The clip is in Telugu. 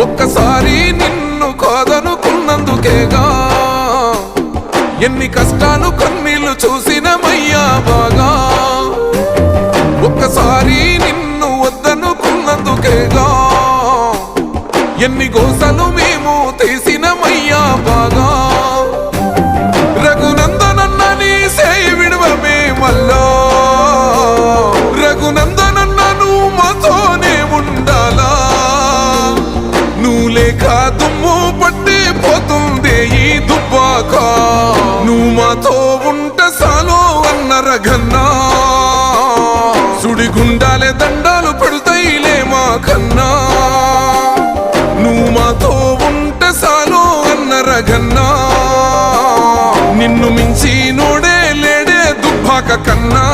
ఒక్కసారి నిన్ను కాదనుకున్నందుకేగా ఎన్ని కష్టాలు కన్నీళ్లు చూసినమయ్యా బాగా. ఒక్కసారి నిన్ను వద్దనుకున్నందుకేగా ఎన్ని గోసలు మేము తీసినమయ్యా బాగా. రఘునందనన్న నీ సేయి విడవమే మల్లా, రఘునందనన్న నువ్వు మాతోనే ఉండాలా. నువ్వు లేక దుమ్ము పట్టి పోతుంది ఈ దుబ్బాక, నువ్వు మాతో ఉంటే సాలో అన్న రఘన్నా. సుడిగుండాలే దండాలు పెడతాయిలే మా కన్నా, నువ్వు మాతో ఉంటే సాలో అన్న రఘన్నా. నిన్ను మించి నోడే లేడే దుబ్బాక కన్నా.